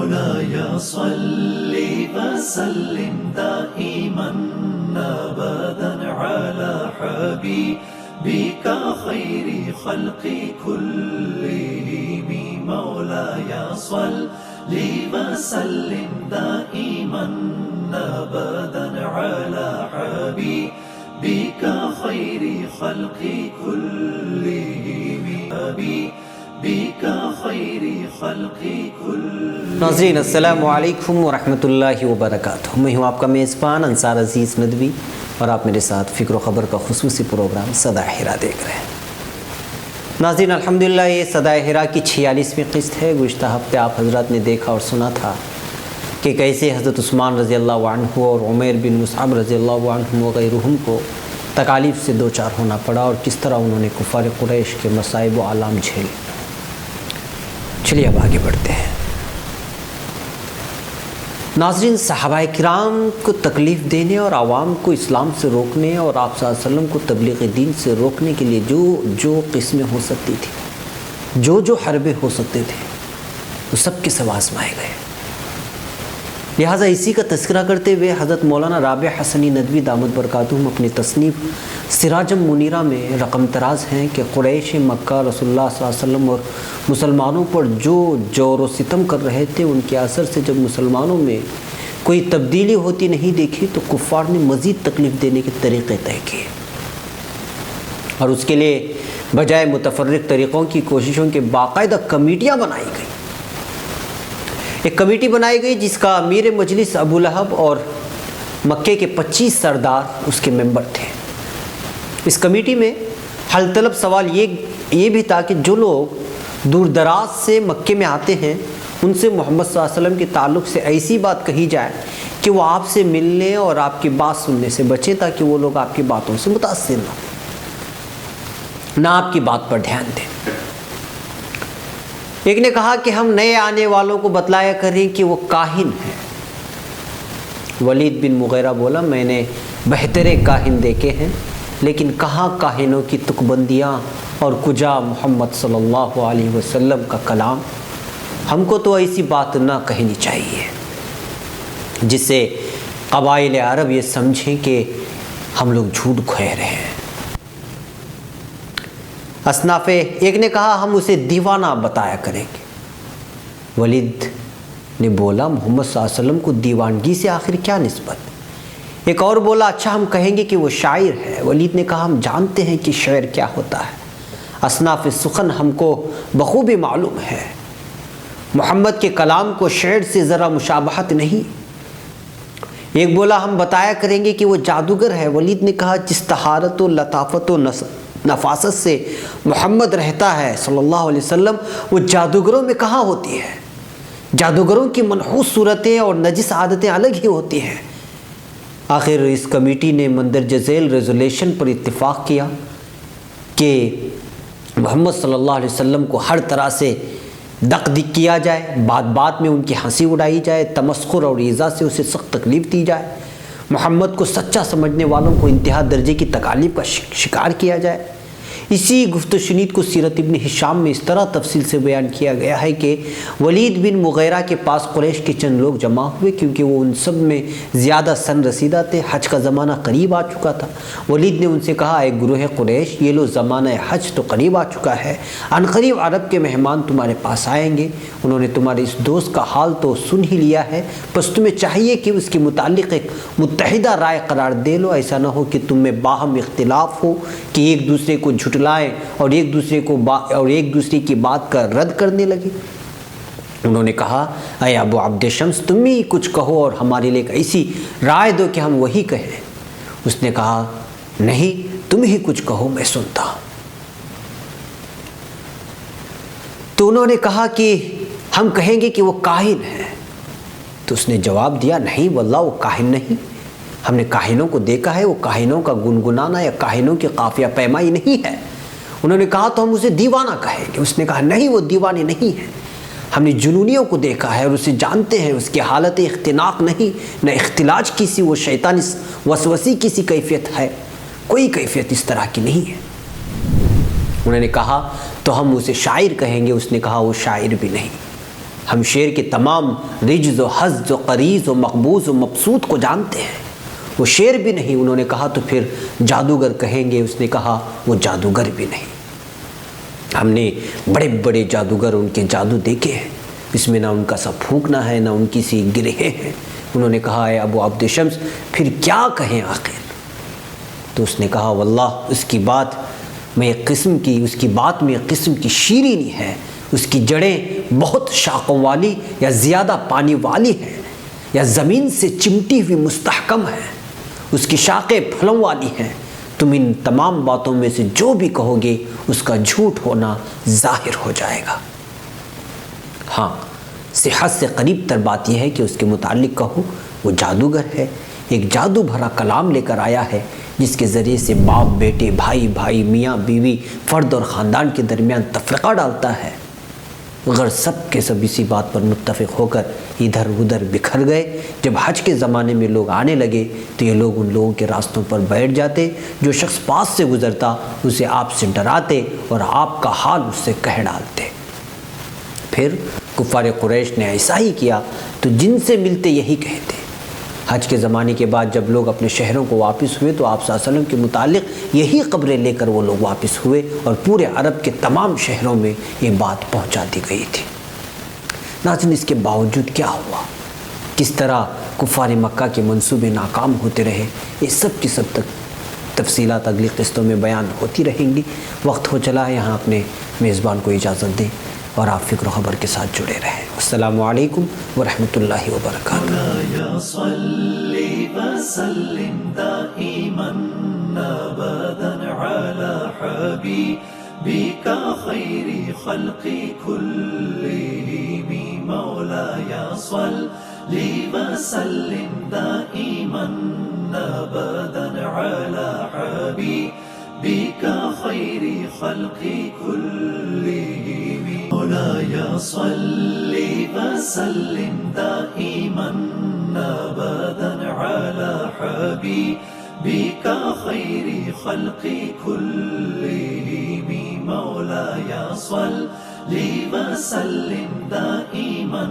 مولاي صل وسلم دائما أبدا على حبيبك خير خلق كلهم مولاي صل وسلم دائما أبدا على حبيبك خير خلق كلهم حبيبك خير خلق كلهم. ناظرین السلام علیکم ورحمۃ اللہ وبرکاتہ. میں ہوں آپ کا میزبان انصار عزیز ندوی اور آپ میرے ساتھ فکر و خبر کا خصوصی پروگرام صدائے حرا دیکھ رہے ہیں. ناظرین الحمدللہ یہ صدائے حرا کی 46ویں قسط ہے. گزشتہ ہفتے آپ حضرات نے دیکھا اور سنا تھا کہ کیسے حضرت عثمان رضی اللہ عنہ اور عمیر بن مصعب رضی اللہ عنہ وغیرہم کو تکالیف سے دوچار ہونا پڑا اور کس طرح انہوں نے کفار قریش کے مصائب و آلام جھیلے. چلیے اب آگے بڑھتے ہیں. ناظرین صحابہ کرام کو تکلیف دینے اور عوام کو اسلام سے روکنے اور آپ صلی اللہ علیہ وسلم کو تبلیغ دین سے روکنے کے لیے جو قسمیں ہو سکتی تھی، جو حربے ہو سکتے تھے، وہ سب کے سب آزمائے گئے. لہٰذا اسی کا تذکرہ کرتے ہوئے حضرت مولانا رابع حسنی ندوی دامت برکاتہم اپنی تصنیف سراج منیرہ میں رقم تراز ہیں کہ قریش مکہ رسول اللہ صلی اللہ علیہ وسلم اور مسلمانوں پر جو جور و ستم کر رہے تھے، ان کے اثر سے جب مسلمانوں میں کوئی تبدیلی ہوتی نہیں دیکھی تو کفار نے مزید تکلیف دینے کے طریقے طے کیے اور اس کے لیے بجائے متفرق طریقوں کی کوششوں کے باقاعدہ کمیٹیاں بنائی گئی. ایک کمیٹی بنائی گئی جس کا امیر مجلس ابو لہب اور مکے کے 25 سردار اس کے ممبر تھے. اس کمیٹی میں حل طلب سوال یہ بھی تھا کہ جو لوگ دور دراز سے مکے میں آتے ہیں ان سے محمد صلی اللہ علیہ وسلم کے تعلق سے ایسی بات کہی جائے کہ وہ آپ سے ملنے اور آپ کی بات سننے سے بچیں، تاکہ وہ لوگ آپ کی باتوں سے متاثر نہ آپ کی بات پر دھیان دیں. ایک نے کہا کہ ہم نئے آنے والوں کو بتلایا کریں کہ وہ کاہن ہیں. ولید بن مغیرہ بولا میں نے بہترے کاہن دیکھے ہیں، لیکن کہاں کاہنوں کی تک بندیاں اور کجا محمد صلی اللہ علیہ وسلم کا کلام. ہم کو تو ایسی بات نہ کہنی چاہیے جس سے قبائل عرب یہ سمجھیں کہ ہم لوگ جھوٹ کہہ رہے ہیں. اصناف ایک نے کہا ہم اسے دیوانہ بتایا کریں گے. ولید نے بولا محمد صلی اللہ علیہ وسلم کو دیوانگی سے آخر کیا نسبت. ایک اور بولا اچھا ہم کہیں گے کہ وہ شاعر ہے. ولید نے کہا ہم جانتے ہیں کہ شعر کیا ہوتا ہے. اصناف سخن ہم کو بخوبی معلوم ہے محمد کے کلام کو شعر سے ذرا مشابہت نہیں. ایک بولا ہم بتایا کریں گے کہ وہ جادوگر ہے. ولید نے کہا جس طہارت و لطافت و نفاست سے محمد رہتا ہے صلی اللہ علیہ وسلم وہ جادوگروں میں کہاں ہوتی ہے. جادوگروں کی منحوس صورتیں اور نجس عادتیں الگ ہی ہوتی ہیں. آخر اس کمیٹی نے مندرجہ ذیل ریزولیشن پر اتفاق کیا کہ محمد صلی اللہ علیہ وسلم کو ہر طرح سے دق کیا جائے، بات میں ان کی ہنسی اڑائی جائے، تمسخر اور ایذا سے اسے سخت تکلیف دی جائے، محمد کو سچا سمجھنے والوں کو انتہا درجے کی تکالیف کا شکار کیا جائے. اسی گفت و شنید کو سیرت ابن ہشام میں اس طرح تفصیل سے بیان کیا گیا ہے کہ ولید بن مغیرہ کے پاس قریش کے چند لوگ جمع ہوئے کیونکہ وہ ان سب میں زیادہ سن رسیدہ تھے. حج کا زمانہ قریب آ چکا تھا. ولید نے ان سے کہا اے گروہ قریش یہ لو زمانہ حج تو قریب آ چکا ہے، عنقریب عرب کے مہمان تمہارے پاس آئیں گے. انہوں نے تمہارے اس دوست کا حال تو سن ہی لیا ہے، بس تمہیں چاہیے کہ اس کے متعلق ایک متحدہ رائے قرار دے لو. ایسا نہ ہو کہ تم میں باہم اختلاف ہو کہ ایک دوسرے کو جھٹلائیں اور ایک دوسرے کی بات کا رد کرنے لگے. انہوں نے کہا اے ابو عبد شمس تم ہی کچھ کہو اور ہمارے لیے ایسی رائے دو کہ ہم وہی کہیں. اس نے کہا نہیں تم ہی کچھ کہو میں سنتا ہوں. تو انہوں نے کہا کہ ہم کہیں گے کہ وہ کاہن ہے. تو اس نے جواب دیا نہیں واللہ وہ کاہن نہیں، ہم نے کاہنوں کو دیکھا ہے، وہ کاہنوں کا گنگنانا یا کاہنوں کی قافیہ پیمائی نہیں ہے. انہوں نے کہا تو ہم اسے دیوانہ کہیں گے. اس نے کہا نہیں وہ دیوانے نہیں ہے، ہم نے جنونیوں کو دیکھا ہے اور اسے جانتے ہیں. اس کی حالت اختناق نہیں، نہ اختلاج کسی وہ شیطانی وسوسی کسی کیفیت ہے، کوئی کیفیت اس طرح کی نہیں ہے. انہوں نے کہا تو ہم اسے شاعر کہیں گے. اس نے کہا وہ شاعر بھی نہیں. ہم شعر کے تمام رجز و حز و قریض و مقبوض و مبسوط کو جانتے ہیں۔ وہ شعر بھی نہیں، انہوں نے کہا تو پھر جادوگر کہیں گے، اس نے کہا وہ جادوگر بھی نہیں۔ ہم نے بڑے بڑے جادوگر، ان کے جادو دیکھے ہیں، اس میں نہ ان کا سا پھونکنا ہے، نہ ان کی سی گرہیں ہیں۔ انہوں نے کہا اے ابو عبد شمس پھر کیا کہیں آخر؟ تو اس نے کہا واللہ اس کی بات میں ایک قسم کی شیرینی ہے، اس کی جڑیں بہت شاخوں والی یا زیادہ پانی والی ہیں، یا زمین سے چمٹی ہوئی مستحکم ہے، اس کی شاخیں پھلوں والی ہیں۔ تم ان تمام باتوں میں سے جو بھی کہو گے اس کا جھوٹ ہونا ظاہر ہو جائے گا۔ ہاں، صحت سے قریب تر بات یہ ہے کہ اس کے متعلق کہو وہ جادوگر ہے، ایک جادو بھرا کلام لے کر آیا ہے جس کے ذریعے سے باپ بیٹے، بھائی بھائی، میاں بیوی، فرد اور خاندان کے درمیان تفرقہ ڈالتا ہے۔ اگر سب کے سب اسی بات پر متفق ہو کر ادھر ادھر بکھر گئے، جب حج کے زمانے میں لوگ آنے لگے تو یہ لوگ ان لوگوں کے راستوں پر بیٹھ جاتے، جو شخص پاس سے گزرتا اسے آپ سے ڈراتے اور آپ کا حال اس سے کہہ ڈالتے۔ پھر کفار قریش نے ایسا ہی کیا تو جن سے ملتے یہی کہتے۔ حج کے زمانے کے بعد جب لوگ اپنے شہروں کو واپس ہوئے تو آپ صلی اللہ علیہ وسلم کے متعلق یہی خبریں لے کر وہ لوگ واپس ہوئے اور پورے عرب کے تمام شہروں میں یہ بات پہنچا دی گئی تھی۔ ناظرین، اس کے باوجود کیا ہوا؟ کس طرح کفار مکہ کے منصوبے ناکام ہوتے رہے؟ یہ سب کی سب تک تفصیلات اگلی قسطوں میں بیان ہوتی رہیں گی۔ وقت ہو چلا ہے، یہاں اپنے میزبان کو اجازت دیں اور آپ فکر و خبر کے ساتھ جڑے رہیں۔ السلام علیکم ورحمۃ اللہ وبرکاتہ۔ مولاي صل وسلم دائما ابدا على حبيبك خير خلق كلهم مولاي صل وسلم دائما ابدا على حبيبك خير خلق كلهم مولاي صل وسلم دائما ابدا على حبيبك خير خلق كلهم مولاي صل وسلم دائما